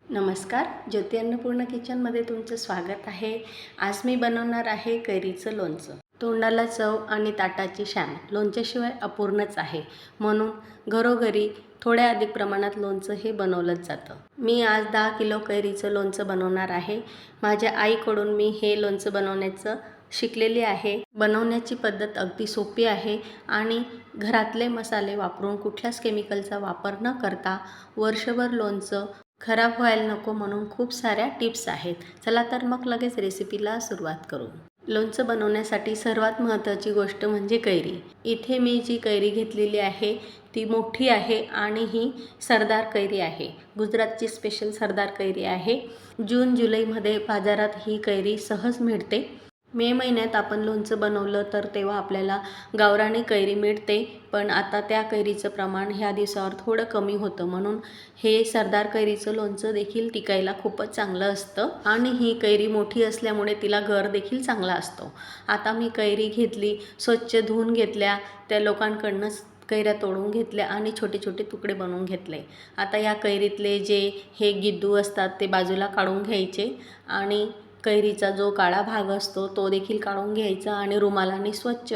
नमस्कार, ज्योती अन्नपूर्ण किचनमध्ये तुमचं स्वागत आहे। आज मी बनवणार आहे कैरीचं लोणचं। तोंडाला चव आणि ताटाची शान लोणच्याशिवाय अपूर्णच आहे, म्हणून घरोघरी थोड्या अधिक प्रमाणात लोणचं हे बनवलंच जातं। मी आज 10 किलो कैरीचं लोणचं बनवणार आहे। माझ्या आईकडून मी हे लोणचं बनवण्याचं शिकलेली आहे। बनवण्याची पद्धत अगदी सोपी आहे आणि घरातले मसाले वापरून कुठल्याच केमिकलचा वापर न करता वर्षभर लोणचं खराब व्हायला नको म्हणून खूप साऱ्या टिप्स आहेत। चला तर मग लगेच रेसिपीला सुरुवात करू। लोणचं बनवण्यासाठी सर्वात महत्त्वाची गोष्ट म्हणजे कैरी। इथे मी जी कैरी घेतलेली आहे ती मोठी आहे आणि ही सरदार कैरी आहे। गुजरातची स्पेशल सरदार कैरी आहे। जून जुलैमध्ये बाजारात ही कैरी सहज मिळते। मे महिन्यात आपण लोणचं बनवलं तर तेव्हा आपल्याला गावरानी कैरी मिळते, पण आता त्या कैरीचं प्रमाण ह्या दिवसावर थोडं कमी होतं, म्हणून हे सरदार कैरीचं लोणचं देखील टिकायला खूपच चांगलं असतं आणि ही कैरी मोठी असल्यामुळे तिला गर देखील चांगला असतो। आता मी कैरी घेतली, स्वच्छ धुवून घेतल्या, त्या लोकांकडूनच कैऱ्या तोडून घेतल्या आणि छोटे छोटे तुकडे बनवून घेतले। आता या कैरीतले जे हे गिद्दू असतात ते बाजूला काढून घ्यायचे आणि कैरीचा जो काळा भाग असतो तो देखील काढून घ्यायचा आणि रुमालाने स्वच्छ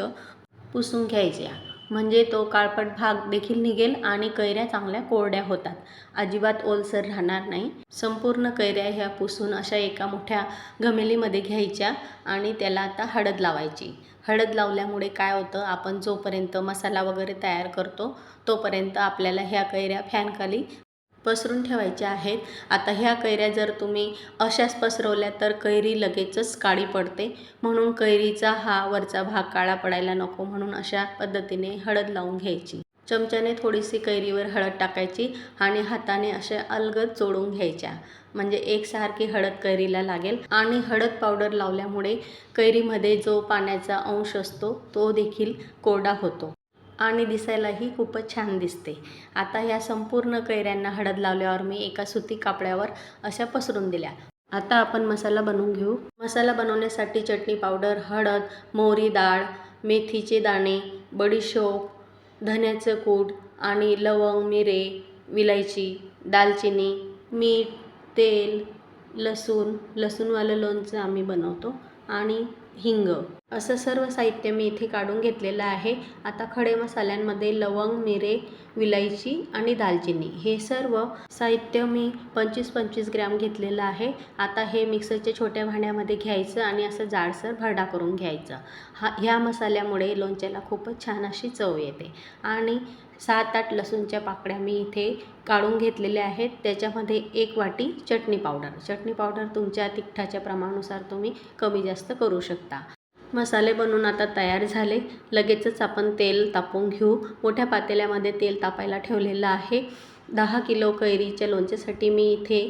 पुसून घ्यायचा, म्हणजे तो काळपट भाग देखील निघेल आणि कैऱ्या चांगल्या कोरड्या होतात, अजिबात ओलसर राहणार नाही। संपूर्ण कैऱ्या ह्या पुसून अशा एका मोठ्या घमेलीमध्ये घ्यायच्या आणि त्याला आता हळद लावायची। हळद लावल्यामुळे काय होतं, आपण जोपर्यंत मसाला वगैरे तयार करतो तोपर्यंत आपल्याला ह्या कैऱ्या फॅनखाली पसरून ठेवायच्या आहेत। आता ह्या कैऱ्या जर तुम्ही अशाच पसरवल्या तर कैरी लगेचच काळी पडते, म्हणून कैरीचा हा वरचा भाग काळा पडायला नको म्हणून अशा पद्धतीने हळद लावून घ्यायची। चमच्याने थोडीशी कैरीवर हळद टाकायची आणि हाताने अशा अलगद चोळून घ्यायच्या, म्हणजे एकसारखी हळद कैरीला लागेल। आणि हळद पावडर लावल्यामुळे कैरीमध्ये जो पाण्याचा अंश असतो तो देखील कोरडा होतो आणि दिसायलाही खूपच छान दिसते। आता ह्या संपूर्ण कैऱ्यांना हळद लावल्यावर मी एका सुती कापड्यावर अशा पसरून दिल्या। आता आपण मसाला बनवून घेऊ। मसाला बनवण्यासाठी चटणी पावडर, हळद, मोहरी डाळ, मेथीचे दाणे, बडीशोप, धण्याचं कूट आणि लवंग, मिरे, विलायची, दालचिनी, मीठ, तेल, लसूणवालं लोणचं आम्ही बनवतो आणि हिंग, असं सर्व साहित्य मी इथे काढून घेतलेलं आहे। आता खडे मसाल्यांमध्ये लवंग, मिरे, विलायची आणि दालचिनी हे सर्व साहित्य मी 25-25 ग्रॅम घेतलेलं आहे। आता हे मिक्सरच्या छोट्या भांड्यामध्ये घ्यायचं आणि असं जाडसर भरडा करून घ्यायचं। ह्या मसाल्यामुळे लोणच्याला खूपच छान अशी चव येते। आणि 7-8 लसूणच्या पाकळ्या मी इथे काढून घेतलेल्या आहेत। त्याच्यामध्ये 1 वाटी चटणी पावडर तुमच्या तिखटाच्या प्रमाणानुसार तुम्ही कमी जास्त करू शकता। मसाले बनवून आता तयार झाले। लगेचच आपण तेल तापवून घेऊ। मोठ्या पातेल्यामध्ये तेल तापायला ठेवलेलं आहे। 10 किलो कैरीच्या लोणच्यासाठी मी इथे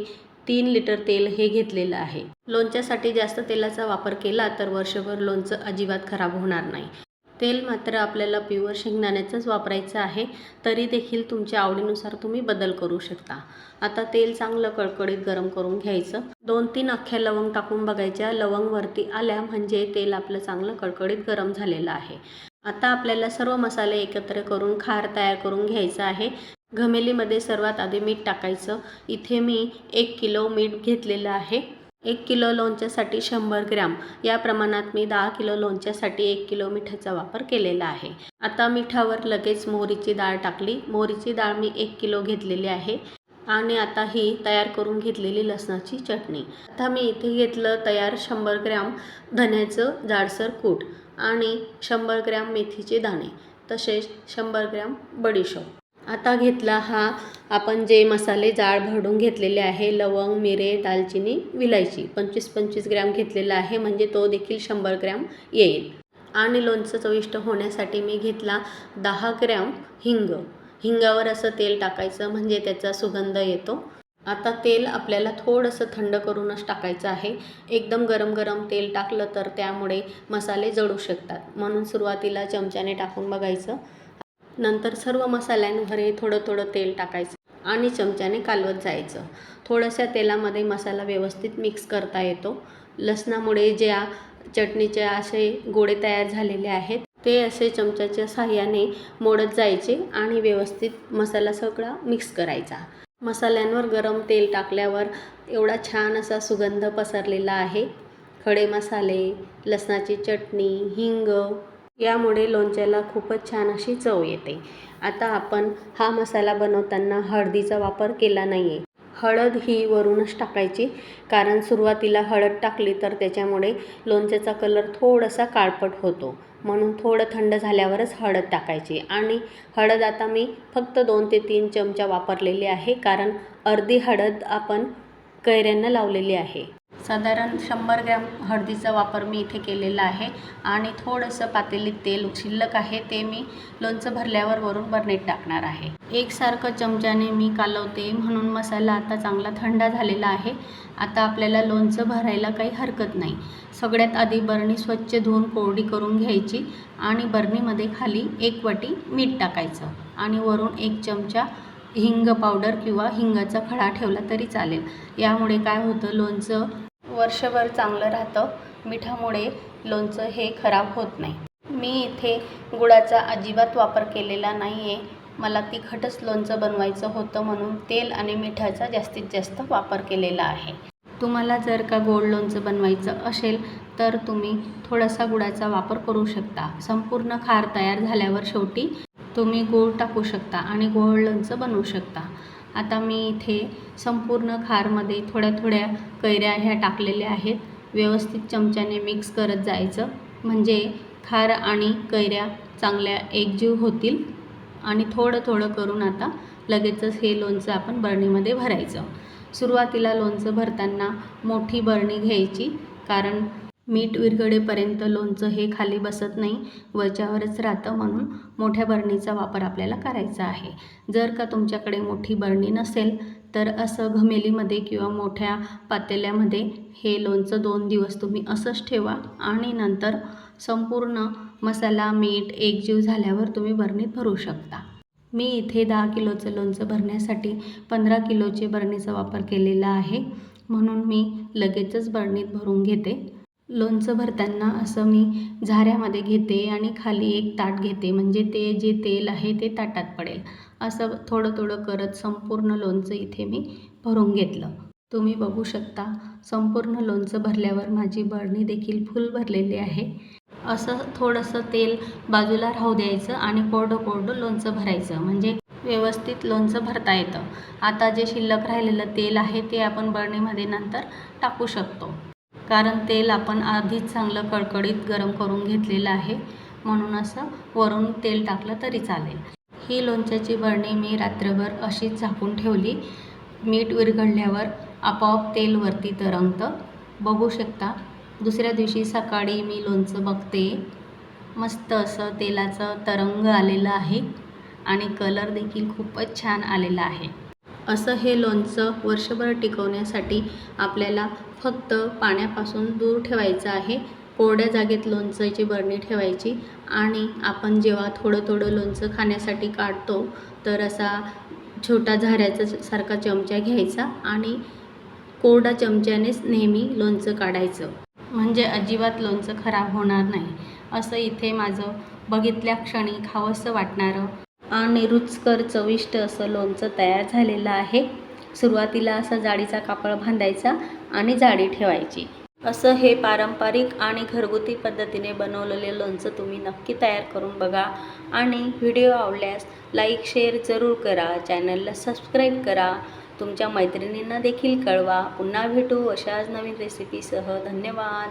3 लिटर तेल हे घेतलेलं आहे। लोणच्यासाठी जास्त तेलाचा वापर केला तर वर्षभर लोणचं अजिबात खराब होणार नाही। तेल मात्र आपल्याला प्युअर शेंगदाण्याचंच वापरायचं आहे, तरी देखील तुमच्या आवडीनुसार तुम्ही बदल करू शकता। आता तेल चांगलं कडकडीत गरम करून घ्यायचं। 2-3 अख्ख्या लवंग टाकून बघायच्या, लवंग वरती आल्या म्हणजे तेल आपलं चांगलं कडकडीत गरम झालेलं आहे। आता आपल्याला सर्व मसाले एकत्र करून खार तयार करून घ्यायचा आहे। घमेलीमध्ये सर्वात आधी मीठ टाकायचं। इथे मी 1 किलो मीठ घेतलेलं आहे। 1 किलो लोणच्यासाठी 100 ग्रॅम या प्रमाणात मी 10 किलो लोणच्यासाठी 1 किलो मिठाचा वापर केलेला आहे। आता मिठावर लगेच मोहरीची डाळ टाकली। मोहरीची डाळ मी 1 किलो घेतलेली आहे आणि आता ही तयार करून घेतलेली लसणाची चटणी। आता मी इथे घेतलं तयार 100 ग्रॅम धण्याचं जाडसर कूट आणि 100 ग्रॅम मेथीचे दाणे, तसेच 100 ग्रॅम बडीशोप। आता घेतला हा आपण जे मसाले जाड भरडून घेतलेले आहे, लवंग, मिरे, दालचिनी, विलायची 25-25 ग्रॅम घेतलेला आहे, म्हणजे तो देखील 100 ग्रॅम येईल। आणि लोणचं चविष्ट होण्यासाठी मी घेतला 10 ग्रॅम हिंगावर असं तेल टाकायचं, म्हणजे त्याचा सुगंध येतो। आता तेल आपल्याला थोडंसं थंड करूनच टाकायचं आहे। एकदम गरम तेल टाकलं तर त्यामुळे मसाले जळू शकतात, म्हणून सुरुवातीला चमच्याने टाकून बघायचं। नंतर सर्व मसाल्यांवर थोडं तेल टाकायचं आणि चमच्याने कालवत जायचं। थोड्याशा तेलामध्ये मसाला व्यवस्थित मिक्स करता येतो। लसणामुळे ज्या चटणीचे असे गोळे तयार झालेले आहेत ते असे चमच्याच्या साहाय्याने मोडत जायचे आणि व्यवस्थित मसाला सगळा मिक्स करायचा। मसाल्यांवर गरम तेल टाकल्यावर एवढा छान असा सुगंध पसरलेला आहे. खडे मसाले, लसणाची चटणी, हिंग यामुळे लोणच्याला खूपच छान अशी चव येते. आता आपण हा मसाला बनवताना हळदीचा वापर केला नाही आहे. हळद ही वरूनच टाकायची, कारण सुरुवातीला हळद टाकली तर त्याच्यामुळे लोणच्याचा कलर थोडासा काळपट होतो. म्हणून थोडं थंड झाल्यावरच हळद टाकायची. आणि हळद आता मी फक्त 2 ते 3 चमचा वापरलेली आहे, कारण अर्धी हळद आपण कैऱ्यांना लावलेली आहे. साधारण 100 ग्रॅम हळदीचा वापर मी इथे केलेला आहे. आणि थोडंसं पातेलीत तेल शिल्लक आहे, ते मी लोणचं भरल्यावर वरून बरणीत टाकणार आहे. एकसारखं चमच्याने मी कालवते, म्हणून मसाला आता चांगला थंड झालेला आहे. आता आपल्याला लोणचं भरायला काही हरकत नाही. सगळ्यात आधी बरणी स्वच्छ धुवून कोरडी करून घ्यायची आणि बरणीमध्ये खाली 1 वाटी मीठ टाकायचं आणि वरून 1 चमचा हिंग पावडर किंवा हिंगाचा खडा ठेवला तरी चालेल. यामुळे काय होतं, लोणचं वर्षभर चांगलं राहतं. मिठामुळे लोणचं हे खराब होत नाही. मी इथे गुळाचा अजिबात वापर केलेला नाही आहे. मला तिखटच लोणचं बनवायचं होतं, म्हणून तेल आणि मिठाचा जास्तीत जास्त वापर केलेला आहे. तुम्हाला जर का गोड लोणचं बनवायचं असेल तर तुम्ही थोडासा गुळाचा वापर करू शकता. संपूर्ण खार तयार झाल्यावर शेवटी तुम्ही गूळ टाकू शकता आणि गोड लोणचं बनवू शकता. आता मी इथे संपूर्ण खारमध्ये थोड्या थोड्या कैऱ्या ह्या टाकलेल्या आहेत. व्यवस्थित चमच्याने मिक्स करत जायचं, म्हणजे खार आणि कैऱ्या चांगल्या एकजीव होतील. आणि थोडं थोडं करून आता लगेचच हे लोणचं आपण बरणीमध्ये भरायचं. सुरुवातीला लोणचं भरताना मोठी बरणी घ्यायची, कारण मीठ विरघळेपर्यंत लोणचं हे खाली बसत नाही, वरच्यावरच राहतं. म्हणून मोठ्या बरणीचा वापर आपल्याला करायचा आहे. जर का तुमच्याकडे मोठी बरणी नसेल तर असं घमेलीमध्ये किंवा मोठ्या पातेल्यामध्ये हे लोणचं 2 दिवस तुम्ही असंच ठेवा आणि नंतर संपूर्ण मसाला मीठ एकजीव झाल्यावर तुम्ही बरणीत भरू शकता. मी इथे 10 किलोचं लोणचं भरण्यासाठी 15 किलोचे बरणीचा वापर केलेला आहे, म्हणून मी लगेचच बरणीत भरून घेते. लोणचं भरताना असं मी झाऱ्यामध्ये घेते आणि खाली एक ताट घेते, म्हणजे ते जे तेल आहे ते ताटात पडेल. असं थोडं थोडं करत संपूर्ण लोणचं इथे मी भरून घेतलं. तुम्ही बघू शकता, संपूर्ण लोणचं भरल्यावर माझी बरणी देखील फुल भरलेली आहे. असं थोडंसं तेल बाजूला राहू द्यायचं आणि कोरडं कोरडं लोणचं भरायचं, म्हणजे व्यवस्थित लोणचं भरता येतं. आता जे शिल्लक राहिलेलं तेल आहे ते आपण बरणीमध्ये नंतर टाकू शकतो, कारण तेल आपण आधीच चांगलं कडकडीत गरम करून घेतलेलं आहे. म्हणून असं वरून तेल टाकलं तरी चालेल. ही लोणच्याची बरणी मी रात्रभर अशीच झाकून ठेवली. मीठ विरघळल्यावर आपोआप तेल वरती तरंगतं, बघू शकता. दुसऱ्या दिवशी सकाळी मी लोणचं बघते, मस्त असं तेलाचं तरंग आलेलं आहे आणि कलर देखील खूपच छान आलेला आहे. असं हे लोणचं वर्षभर टिकवण्यासाठी आपल्याला फक्त पाण्यापासून दूर ठेवायचं आहे. कोरड्या जागेत लोणच्याची बरणी ठेवायची आणि आपण जेव्हा थोडं थोडं लोणचं खाण्यासाठी काढतो तर असा छोटा झाऱ्याचा सारखा चमचा घ्यायचा आणि कोरड्या चमच्यानेच नेहमी लोणचं काढायचं, म्हणजे अजिबात लोणचं खराब होणार नाही. असं इथे माझं बघितल्या क्षणी खावंसं वाटणारं आणि रुचकर चविष्ट असं लोणचं तयार झालेलं आहे. सुरुवातीला असा जाळीचा कापड बांधायचा आणि जाळी ठेवायची. असं हे पारंपरिक आणि घरगुती पद्धतीने बनवलेले लोणचं तुम्ही नक्की तयार करून बघा. आणि व्हिडिओ आवडल्यास लाईक शेअर जरूर करा. चॅनलला सबस्क्राईब करा. तुमच्या मैत्रिणींना देखील कळवा. पुन्हा भेटू अशाच नवीन रेसिपीसह. धन्यवाद.